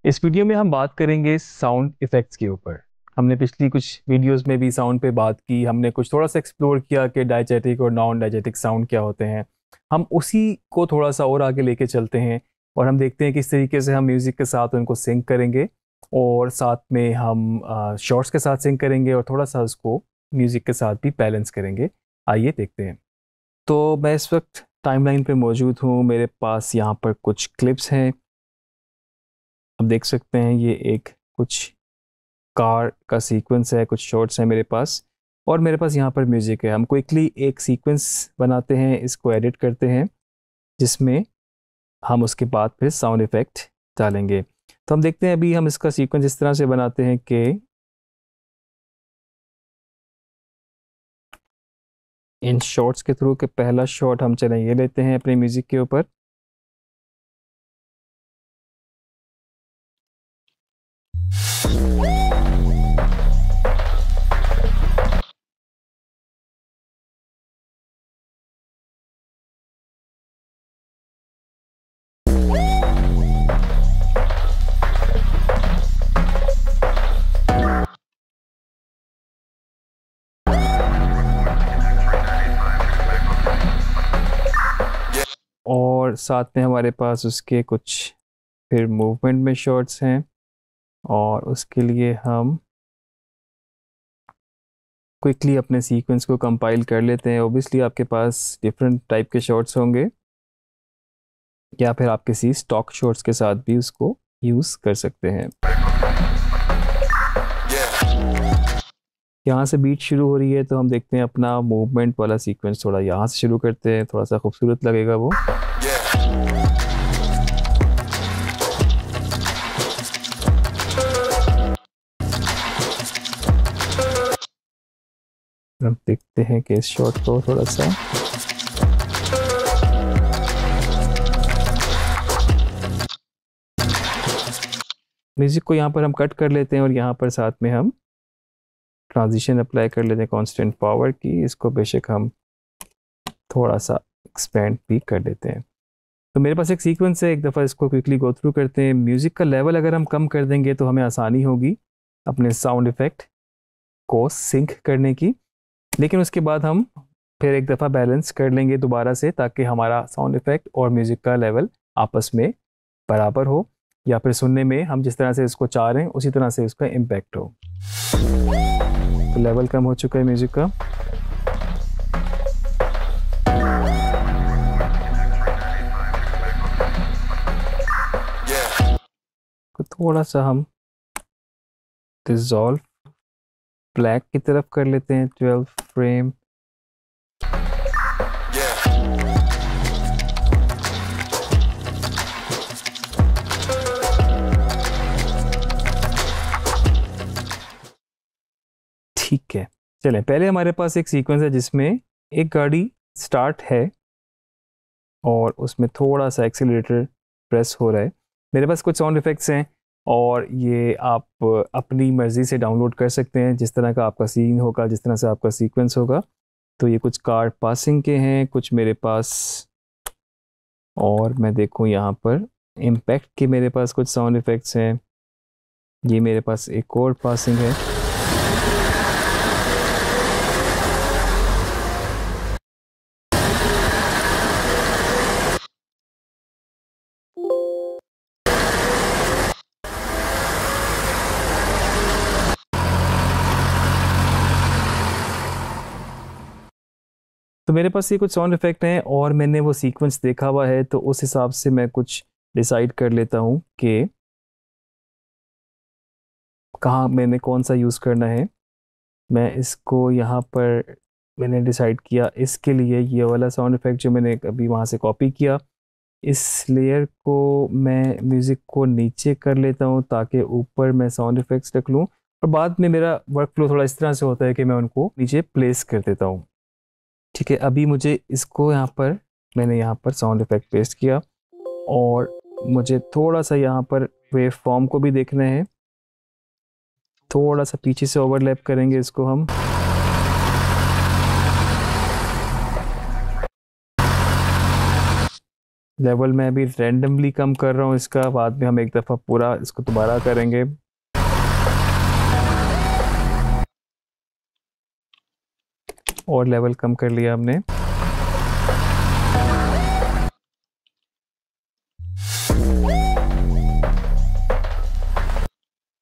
इस वीडियो में हम बात करेंगे साउंड इफ़ेक्ट्स के ऊपर। हमने पिछली कुछ वीडियोस में भी साउंड पे बात की, हमने कुछ थोड़ा सा एक्सप्लोर किया कि डायजेटिक और नॉन डायजेटिक साउंड क्या होते हैं। हम उसी को थोड़ा सा और आगे लेके चलते हैं और हम देखते हैं किस तरीके से हम म्यूज़िक के साथ उनको सिंक करेंगे और साथ में हम शॉर्ट्स के साथ सिंक करेंगे और थोड़ा सा उसको म्यूज़िक के साथ भी बैलेंस करेंगे। आइए देखते हैं। तो मैं इस वक्त टाइमलाइन पे मौजूद हूँ, मेरे पास यहाँ पर कुछ क्लिप्स हैं। आप देख सकते हैं ये एक कुछ कार का सीक्वेंस है, कुछ शॉट्स हैं मेरे पास और मेरे पास यहाँ पर म्यूज़िक है। हम क्विकली एक सीक्वेंस बनाते हैं, इसको एडिट करते हैं जिसमें हम उसके बाद फिर साउंड इफ़ेक्ट डालेंगे। तो हम देखते हैं अभी हम इसका सीक्वेंस इस तरह से बनाते हैं कि इन शॉट्स के थ्रू के पहला शॉट हम चलें ये लेते हैं अपने म्यूज़िक के ऊपर। और साथ में हमारे पास उसके कुछ फिर मूवमेंट में शॉट्स हैं और उसके लिए हम क्विकली अपने सीक्वेंस को कंपाइल कर लेते हैं। ओबियसली आपके पास डिफरेंट टाइप के शॉट्स होंगे या फिर आप किसी स्टॉक शॉट्स के साथ भी उसको यूज़ कर सकते हैं। यहाँ से बीट शुरू हो रही है तो हम देखते हैं अपना मूवमेंट वाला सीक्वेंस थोड़ा यहाँ से शुरू करते हैं, थोड़ा सा खूबसूरत लगेगा वो। हम देखते हैं कि इस शॉट को थोड़ा सा म्यूजिक को यहाँ पर हम कट कर लेते हैं और यहाँ पर साथ में हम ट्रांजिशन अप्लाई कर लेते हैं कांस्टेंट पावर की। इसको बेशक हम थोड़ा सा एक्सपेंड भी कर लेते हैं। तो मेरे पास एक सीक्वेंस है, एक दफ़ा इसको क्विकली गो थ्रू करते हैं। म्यूज़िक का लेवल अगर हम कम कर देंगे तो हमें आसानी होगी अपने साउंड इफ़ेक्ट को सिंक करने की, लेकिन उसके बाद हम फिर एक दफ़ा बैलेंस कर लेंगे दोबारा से ताकि हमारा साउंड इफ़ेक्ट और म्यूज़िक का लेवल आपस में बराबर हो या फिर सुनने में हम जिस तरह से इसको चाह रहे हैं उसी तरह से उसका इम्पैक्ट हो। तो लेवल कम हो चुका है म्यूज़िक का। तो थोड़ा सा हम डिज़ोल्व ब्लैक की तरफ कर लेते हैं 12 फ्रेम। ठीक है, चलें पहले हमारे पास एक सीक्वेंस है जिसमें एक गाड़ी स्टार्ट है और उसमें थोड़ा सा एक्सीलरेटर प्रेस हो रहा है। मेरे पास कुछ साउंड इफ़ेक्ट्स हैं और ये आप अपनी मर्ज़ी से डाउनलोड कर सकते हैं जिस तरह का आपका सीन होगा, जिस तरह से आपका सीक्वेंस होगा। तो ये कुछ कार पासिंग के हैं कुछ मेरे पास, और मैं देखूं यहाँ पर इम्पैक्ट के मेरे पास कुछ साउंड इफ़ेक्ट्स हैं। ये मेरे पास एक और पासिंग है। तो मेरे पास ये कुछ साउंड इफ़ेक्ट हैं और मैंने वो सीक्वेंस देखा हुआ है तो उस हिसाब से मैं कुछ डिसाइड कर लेता हूँ कि कहाँ मैंने कौन सा यूज़ करना है। मैं इसको यहाँ पर मैंने डिसाइड किया इसके लिए ये वाला साउंड इफ़ेक्ट जो मैंने अभी वहाँ से कॉपी किया, इस लेयर को मैं म्यूज़िक को नीचे कर लेता हूँ ताकि ऊपर मैं साउंड इफ़ेक्ट्स रख लूँ और बाद में मेरा वर्क फ्लो थोड़ा इस तरह से होता है कि मैं उनको नीचे प्लेस कर देता हूँ। ठीक है, अभी मुझे इसको यहाँ पर मैंने यहाँ पर साउंड इफ़ेक्ट पेस्ट किया और मुझे थोड़ा सा यहाँ पर वेव फॉर्म को भी देखना है। थोड़ा सा पीछे से ओवरलैप करेंगे इसको हम। लेवल मैं अभी रैंडमली कम कर रहा हूँ इसका, बाद में हम एक दफ़ा पूरा इसको दोबारा करेंगे। और लेवल कम कर लिया हमने।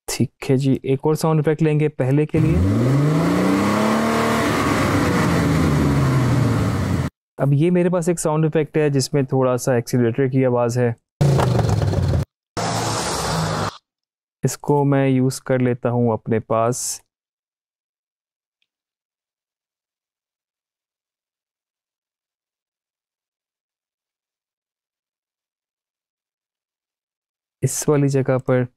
ठीक है जी, एक और साउंड इफेक्ट लेंगे पहले के लिए। अब ये मेरे पास एक साउंड इफेक्ट है जिसमें थोड़ा सा एक्सीलरेटर की आवाज़ है, इसको मैं यूज़ कर लेता हूँ अपने पास। इस वाली जगह पर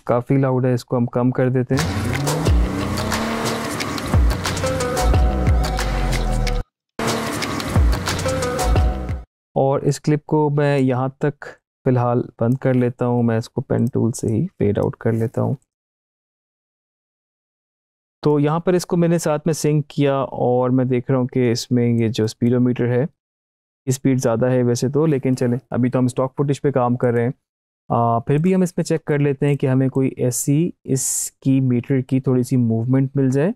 काफ़ी लाउड है, इसको हम कम कर देते हैं। और इस क्लिप को मैं यहाँ तक फ़िलहाल बंद कर लेता हूँ, मैं इसको पेन टूल से ही फेड आउट कर लेता हूँ। तो यहाँ पर इसको मैंने साथ में सिंक किया और मैं देख रहा हूँ कि इसमें ये जो स्पीडोमीटर है, स्पीड ज़्यादा है वैसे तो, लेकिन चलें अभी तो हम स्टॉक फुटेज पे काम कर रहे हैं। फिर भी हम इसमें चेक कर लेते हैं कि हमें कोई ऐसी इसकी मीटर की थोड़ी सी मूवमेंट मिल जाए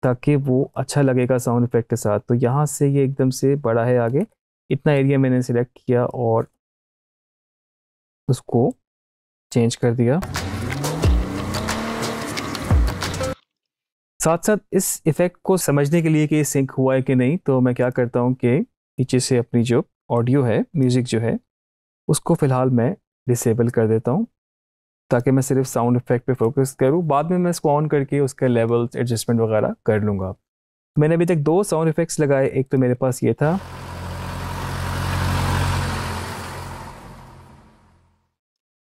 ताकि वो अच्छा लगेगा साउंड इफेक्ट के साथ। तो यहाँ से ये एकदम से बड़ा है आगे, इतना एरिया मैंने सिलेक्ट किया और उसको चेंज कर दिया। साथ साथ इस इफ़ेक्ट को समझने के लिए कि ये सिंक हुआ है कि नहीं, तो मैं क्या करता हूँ कि नीचे से अपनी जो ऑडियो है, म्यूज़िक जो है, उसको फ़िलहाल मैं डिसेबल कर देता हूँ ताकि मैं सिर्फ साउंड इफेक्ट पे फोकस करूँ। बाद में मैं इसको ऑन करके उसका लेवल्स एडजस्टमेंट वगैरह कर लूँगा। मैंने अभी तक 2 साउंड इफेक्ट्स लगाए, एक तो मेरे पास ये था,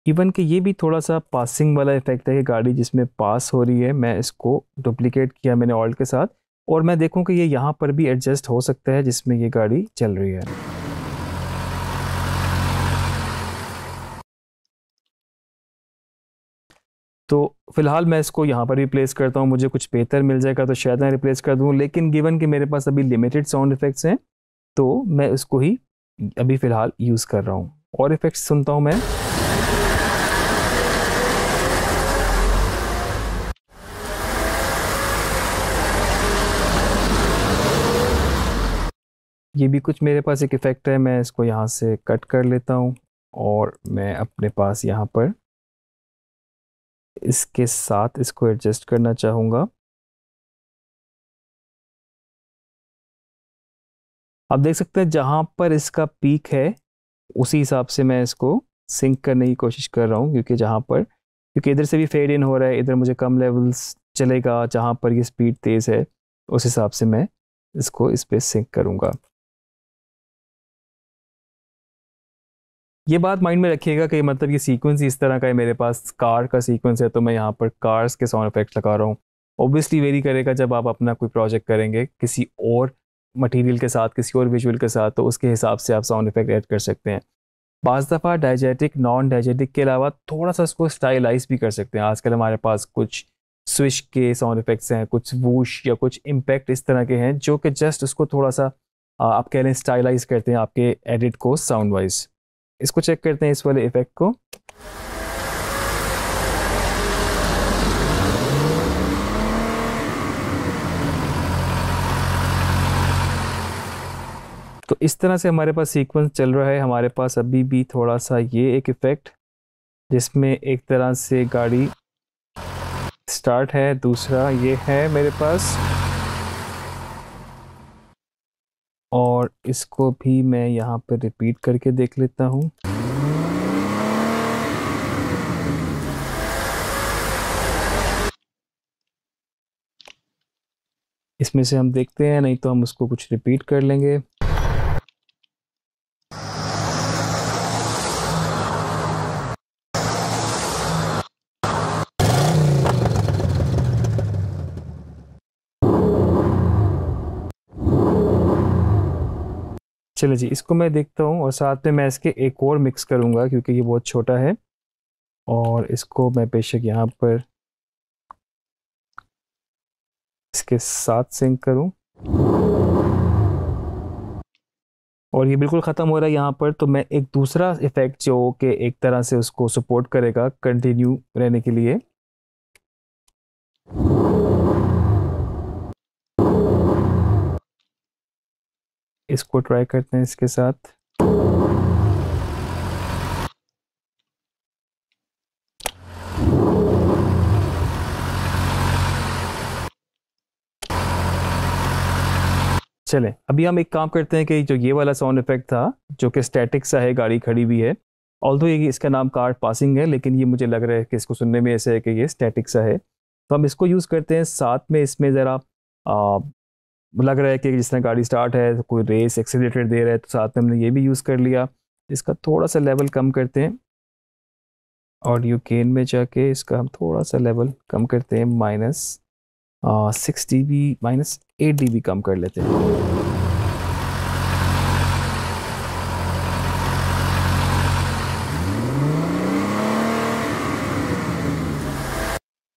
इवन कि ये भी थोड़ा सा पासिंग वाला इफेक्ट है कि गाड़ी जिसमें पास हो रही है, मैं इसको डुप्लीकेट किया मैंने ऑल्ट के साथ और मैं देखूँ कि ये यहाँ पर भी एडजस्ट हो सकता है जिसमें ये गाड़ी चल रही है। तो फिलहाल मैं इसको यहाँ पर रिप्लेस करता हूँ, मुझे कुछ बेहतर मिल जाएगा तो शायद मैं रिप्लेस कर दूँ, लेकिन गिवन कि मेरे पास अभी लिमिटेड साउंड इफेक्ट्स हैं तो मैं इसको ही अभी फ़िलहाल यूज़ कर रहा हूँ। और इफेक्ट्स सुनता हूँ मैं। ये भी कुछ मेरे पास एक इफ़ेक्ट है, मैं इसको यहाँ से कट कर लेता हूँ और मैं अपने पास यहाँ पर इसके साथ इसको एडजस्ट करना चाहूँगा। आप देख सकते हैं जहाँ पर इसका पीक है उसी हिसाब से मैं इसको सिंक करने की कोशिश कर रहा हूँ, क्योंकि इधर से भी फेड इन हो रहा है, इधर मुझे कम लेवल्स चलेगा, जहाँ पर ये स्पीड तेज़ है उस हिसाब से मैं इसको इस पे सिंक करूँगा। ये बात माइंड में रखिएगा कि मतलब ये सीक्वेंस इस तरह का है, मेरे पास कार का सीक्वेंस है तो मैं यहाँ पर कार्स के साउंड इफेक्ट्स लगा रहा हूँ। ऑब्वियसली वेरी करेगा जब आप अपना कोई प्रोजेक्ट करेंगे किसी और मटेरियल के साथ, किसी और विजुअल के साथ, तो उसके हिसाब से आप साउंड इफेक्ट ऐड कर सकते हैं। बाज़ दफ़ा डायजेटिक, नॉन डायजेटिक के अलावा थोड़ा सा इसको स्टाइलाइज भी कर सकते हैं। आजकल हमारे पास कुछ स्विश के साउंड इफेक्ट्स हैं, कुछ वूश या कुछ इम्पैक्ट इस तरह के हैं जो कि जस्ट उसको थोड़ा सा आप कह लें स्टाइलाइज करते हैं आपके एडिट को साउंड वाइज। इसको चेक करते हैं इस वाले इफेक्ट को। तो इस तरह से हमारे पास सीक्वेंस चल रहा है। हमारे पास अभी भी थोड़ा सा ये एक इफेक्ट जिसमें एक तरह से गाड़ी स्टार्ट है, दूसरा ये है मेरे पास, और इसको भी मैं यहाँ पर रिपीट करके देख लेता हूँ। इसमें से हम देखते हैं, नहीं तो हम उसको कुछ रिपीट कर लेंगे। चलिए जी, इसको मैं देखता हूँ और साथ में मैं इसके एक और मिक्स करूँगा क्योंकि ये बहुत छोटा है, और इसको मैं बेशक यहाँ पर इसके साथ सिंक करूँ। और ये बिल्कुल ख़त्म हो रहा है यहाँ पर। तो मैं एक दूसरा इफेक्ट जो कि एक तरह से उसको सपोर्ट करेगा कंटिन्यू रहने के लिए, इसको ट्राई करते हैं इसके साथ। चलें, अभी हम एक काम करते हैं कि जो ये वाला साउंड इफेक्ट था जो कि स्टैटिक सा है, गाड़ी खड़ी हुई है, ऑल्दो ये इसका नाम कार पासिंग है, लेकिन ये मुझे लग रहा है कि इसको सुनने में ऐसे है कि ये स्टैटिक सा है, तो हम इसको यूज़ करते हैं साथ में। इसमें ज़रा लग रहा है कि जिस तरह गाड़ी स्टार्ट है तो कोई रेस एक्सीलरेटर दे रहा है, तो साथ में हमने ये भी यूज़ कर लिया। इसका थोड़ा सा लेवल कम करते हैं, ऑडियो गेन में जाके इसका हम थोड़ा सा लेवल कम करते हैं, -6 dB, -8 dB कम कर लेते हैं।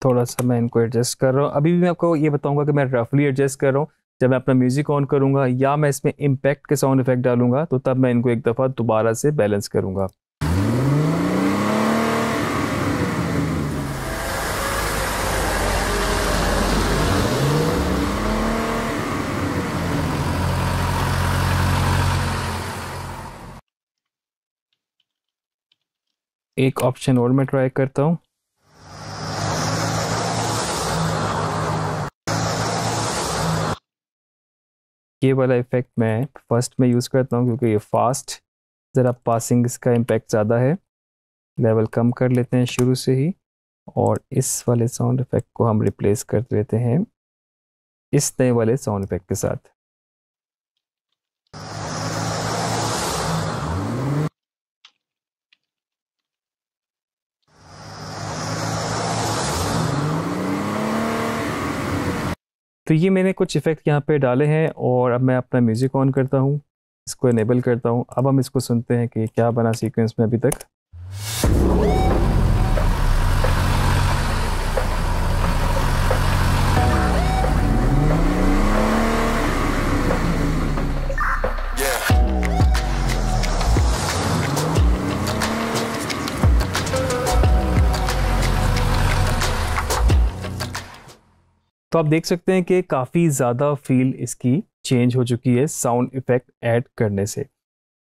थोड़ा सा मैं इनको एडजस्ट कर रहा हूँ। अभी भी मैं आपको ये बताऊंगा कि मैं रफली एडजस्ट कर रहा हूँ। जब मैं अपना म्यूज़िक ऑन करूँगा या मैं इसमें इम्पैक्ट के साउंड इफेक्ट डालूंगा तो तब मैं इनको एक दफ़ा दोबारा से बैलेंस करूँगा। एक ऑप्शन और मैं ट्राई करता हूँ। ये वाला इफेक्ट मैं फर्स्ट में यूज़ करता हूँ क्योंकि ये फास्ट, ज़रा पासिंग इसका इम्पैक्ट ज़्यादा है। लेवल कम कर लेते हैं शुरू से ही, और इस वाले साउंड इफेक्ट को हम रिप्लेस कर देते हैं इस नए वाले साउंड इफेक्ट के साथ। तो ये मैंने कुछ इफ़ेक्ट यहाँ पे डाले हैं, और अब मैं अपना म्यूज़िक ऑन करता हूँ, इसको इनेबल करता हूँ। अब हम इसको सुनते हैं कि क्या बना सीक्वेंस में अभी तक। तो आप देख सकते हैं कि काफ़ी ज़्यादा फील इसकी चेंज हो चुकी है साउंड इफ़ेक्ट ऐड करने से।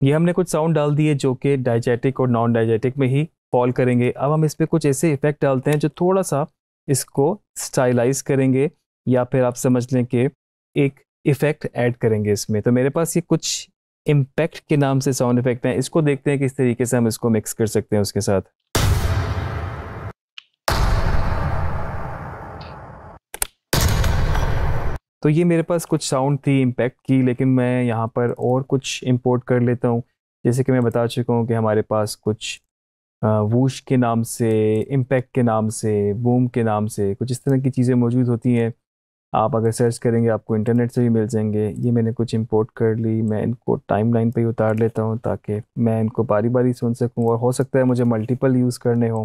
ये हमने कुछ साउंड डाल दिए जो कि डाइजेटिक और नॉन डाइजेटिक में ही फॉल करेंगे। अब हम इस पर कुछ ऐसे इफ़ेक्ट डालते हैं जो थोड़ा सा इसको स्टाइलाइज करेंगे, या फिर आप समझ लें कि एक इफ़ेक्ट ऐड करेंगे इसमें। तो मेरे पास ये कुछ इम्पैक्ट के नाम से साउंड इफ़ेक्ट हैं, इसको देखते हैं किस तरीके से हम इसको मिक्स कर सकते हैं उसके साथ। तो ये मेरे पास कुछ साउंड थी इम्पैक्ट की, लेकिन मैं यहाँ पर और कुछ इंपोर्ट कर लेता हूँ। जैसे कि मैं बता चुका हूँ कि हमारे पास कुछ वूश के नाम से, इम्पैक्ट के नाम से, बूम के नाम से कुछ इस तरह की चीज़ें मौजूद होती हैं। आप अगर सर्च करेंगे आपको इंटरनेट से भी मिल जाएंगे। ये मैंने कुछ इंपोर्ट कर ली, मैं इनको टाइमलाइन पे ही उतार लेता हूँ ताकि मैं इनको बारी बारी सुन सकूँ, और हो सकता है मुझे मल्टीपल यूज़ करने हो।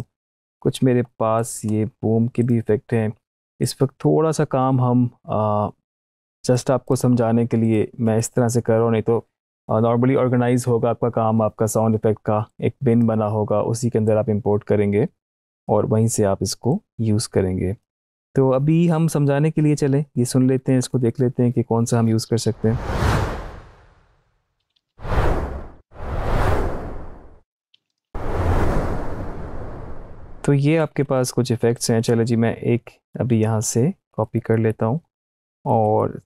कुछ मेरे पास ये बूम के भी इफ़ेक्ट हैं। इस वक्त थोड़ा सा काम हम जस्ट आपको समझाने के लिए मैं इस तरह से कर रहा हूँ, नहीं तो नॉर्मली ऑर्गेनाइज होगा आपका काम। आपका साउंड इफेक्ट का एक बिन बना होगा, उसी के अंदर आप इंपोर्ट करेंगे और वहीं से आप इसको यूज़ करेंगे। तो अभी हम समझाने के लिए चलें, ये सुन लेते हैं, इसको देख लेते हैं कि कौन सा हम यूज़ कर सकते हैं। तो ये आपके पास कुछ इफ़ेक्ट्स हैं। चलो जी, मैं एक अभी यहाँ से कॉपी कर लेता हूँ और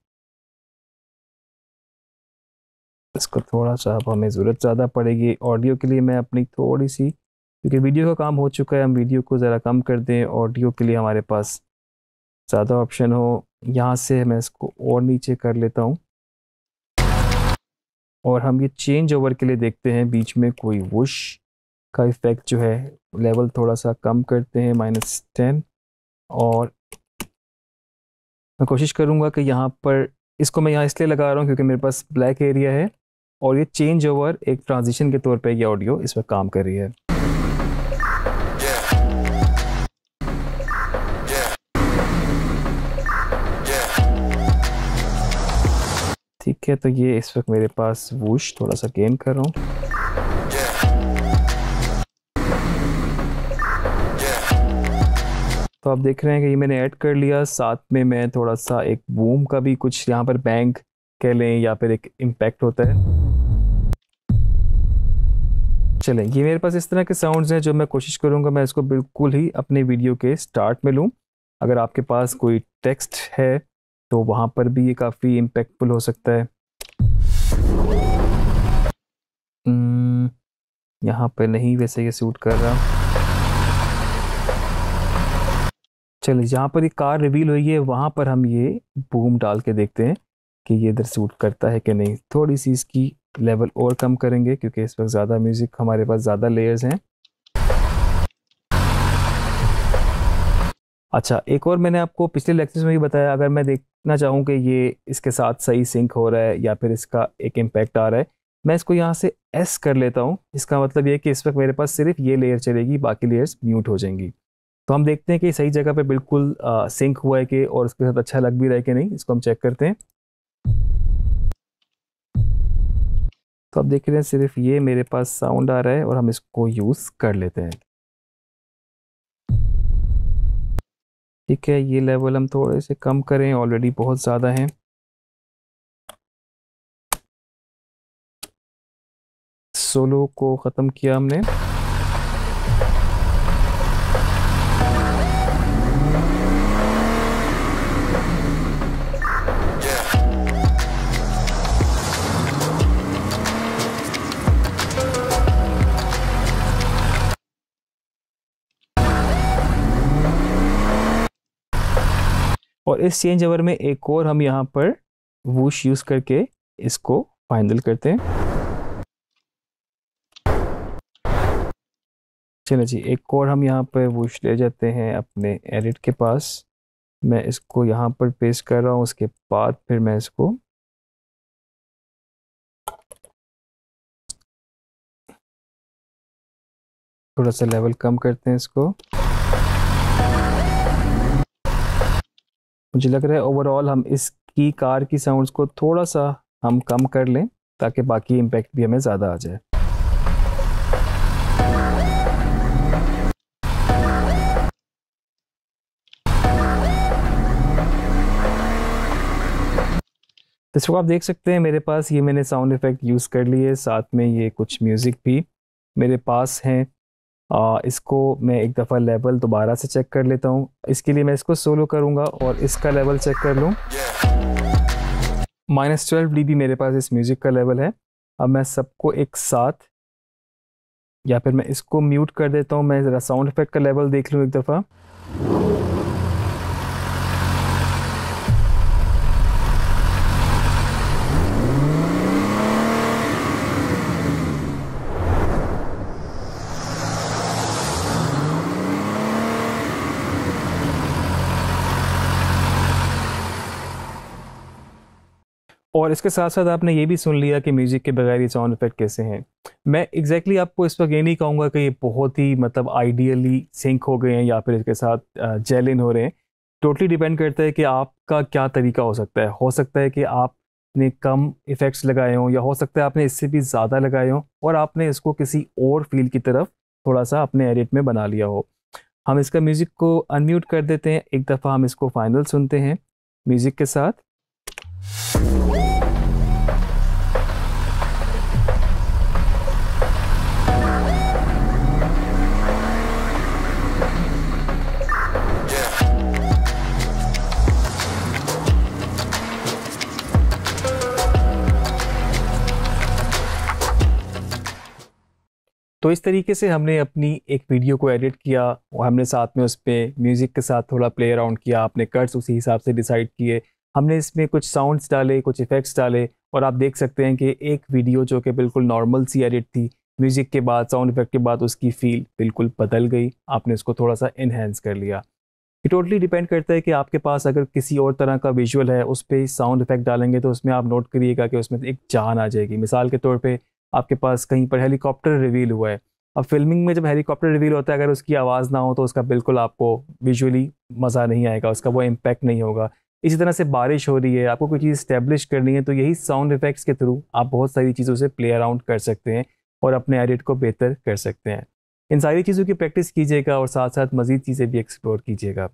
इसको थोड़ा सा, अब हमें ज़रूरत ज़्यादा पड़ेगी ऑडियो के लिए। मैं अपनी थोड़ी सी, क्योंकि वीडियो का काम हो चुका है, हम वीडियो को ज़रा कम कर दें, ऑडियो के लिए हमारे पास ज़्यादा ऑप्शन हो। यहाँ से मैं इसको और नीचे कर लेता हूँ, और हम ये चेंज ओवर के लिए देखते हैं बीच में कोई वुश का इफ़ेक्ट जो है, लेवल थोड़ा सा कम करते हैं, -10। और मैं कोशिश करूँगा कि यहाँ पर, इसको मैं यहाँ इसलिए लगा रहा हूँ क्योंकि मेरे पास ब्लैक एरिया है, और ये चेंज ओवर एक ट्रांजिशन के तौर पे ये ऑडियो इस पर काम कर रही है। ठीक ठीक है, तो ये इस वक्त मेरे पास वूश थोड़ा सा गेन कर रहा हूँ। तो आप देख रहे हैं कि ये मैंने ऐड कर लिया, साथ में मैं थोड़ा सा एक बूम का भी कुछ यहाँ पर बैंग कह लें या फिर एक इम्पैक्ट होता है। चलें, ये मेरे पास इस तरह के साउंड्स हैं जो मैं कोशिश करूँगा मैं इसको बिल्कुल ही अपने वीडियो के स्टार्ट में लूँ। अगर आपके पास कोई टेक्स्ट है तो वहाँ पर भी ये काफ़ी इम्पैक्टफुल हो सकता है। यहाँ पर नहीं वैसे ये सूट कर रहा। चलिए, जहाँ पर ये कार रिवील हुई है वहाँ पर हम ये बूम डाल के देखते हैं कि ये इधर सूट करता है कि नहीं। थोड़ी सी इसकी लेवल और कम करेंगे क्योंकि इस वक्त ज़्यादा म्यूज़िक, हमारे पास ज़्यादा लेयर्स हैं। अच्छा, एक और मैंने आपको पिछले लेक्चर्स में भी बताया, अगर मैं देखना चाहूँ कि ये इसके साथ सही सिंक हो रहा है या फिर इसका एक इम्पैक्ट आ रहा है, मैं इसको यहाँ से एस कर लेता हूँ। इसका मतलब ये है कि इस वक्त मेरे पास सिर्फ ये लेयर चलेगी, बाकी लेयर्स म्यूट हो जाएंगी। तो हम देखते हैं कि सही जगह पे बिल्कुल सिंक हुआ है कि और उसके साथ अच्छा लग भी रहा है कि नहीं, इसको हम चेक करते हैं। तो आप देख रहे हैं सिर्फ ये मेरे पास साउंड आ रहा है और हम इसको यूज़ कर लेते हैं। ठीक है, ये लेवल हम थोड़े से कम करें, ऑलरेडी बहुत ज़्यादा हैं। सोलो को ख़त्म किया हमने। और इस चेंज ओवर में एक और हम यहाँ पर वूश यूज़ करके इसको फाइनल करते हैं। चलो जी, एक और हम यहाँ पर वूश ले जाते हैं अपने एडिट के पास। मैं इसको यहाँ पर पेस्ट कर रहा हूँ, उसके बाद फिर मैं इसको थोड़ा सा लेवल कम करते हैं इसको। मुझे लग रहा है ओवरऑल हम इसकी कार की साउंड्स को थोड़ा सा हम कम कर लें ताकि बाकी इम्पैक्ट भी हमें ज़्यादा आ जाए। तो इसको आप देख सकते हैं मेरे पास ये मैंने साउंड इफ़ेक्ट यूज़ कर लिए, साथ में ये कुछ म्यूज़िक भी मेरे पास हैं। इसको मैं एक दफ़ा लेवल दोबारा से चेक कर लेता हूँ। इसके लिए मैं इसको सोलो करूँगा और इसका लेवल चेक कर लूँ। -12 dB मेरे पास इस म्यूज़िक का लेवल है। अब मैं सबको एक साथ, या फिर मैं इसको म्यूट कर देता हूँ। मैं ज़रा साउंड इफ़ेक्ट का लेवल देख लूँ एक दफ़ा। और इसके साथ साथ आपने ये भी सुन लिया कि म्यूज़िक के बगैर ये साउंड इफ़ेक्ट कैसे हैं। मैं एग्जैक्टली आपको इस वक्त ये नहीं कहूँगा कि ये बहुत ही मतलब आइडियली सिंक हो गए हैं या फिर इसके साथ जेल इन हो रहे हैं। टोटली डिपेंड करता है कि आपका क्या तरीका हो सकता है। हो सकता है कि आपने कम इफ़ेक्ट्स लगाए हों, या हो सकता है आपने इससे भी ज़्यादा लगाए हों और आपने इसको किसी और फील की तरफ थोड़ा सा अपने एडिट में बना लिया हो। हम इसका म्यूज़िक को अनम्यूट कर देते हैं, एक दफ़ा हम इसको फाइनल सुनते हैं म्यूज़िक के साथ। तो इस तरीके से हमने अपनी एक वीडियो को एडिट किया और हमने साथ में उस पर म्यूज़िक के साथ थोड़ा प्ले अराउंड किया, अपने कट्स उसी हिसाब से डिसाइड किए। हमने इसमें कुछ साउंड्स डाले, कुछ इफ़ेक्ट्स डाले, और आप देख सकते हैं कि एक वीडियो जो कि बिल्कुल नॉर्मल सी एडिट थी, म्यूज़िक के बाद, साउंड इफ़ेक्ट के बाद उसकी फ़ील बिल्कुल बदल गई। आपने उसको थोड़ा सा इन्हेंस कर लिया। ये टोटली डिपेंड करता है कि आपके पास अगर किसी और तरह का विजुअल है, उस पर साउंड इफ़ेक्ट डालेंगे तो उसमें आप नोट करिएगा कि उसमें एक जान आ जाएगी। मिसाल के तौर पे आपके पास कहीं पर हेलीकॉप्टर रिवील हुआ है। अब फिल्मिंग में जब हेलीकॉप्टर रिवील होता है, अगर उसकी आवाज़ ना हो तो उसका बिल्कुल आपको विजुअली मज़ा नहीं आएगा, उसका वो इम्पैक्ट नहीं होगा। इसी तरह से बारिश हो रही है, आपको कोई चीज़ इस्टेब्लिश करनी है, तो यही साउंड इफ़ेक्ट्स के थ्रू आप बहुत सारी चीज़ों से प्ले अराउंड कर सकते हैं और अपने एडिट को बेहतर कर सकते हैं। इन सारी चीज़ों की प्रैक्टिस कीजिएगा और साथ साथ मज़ीद चीज़ें भी एक्सप्लोर कीजिएगा।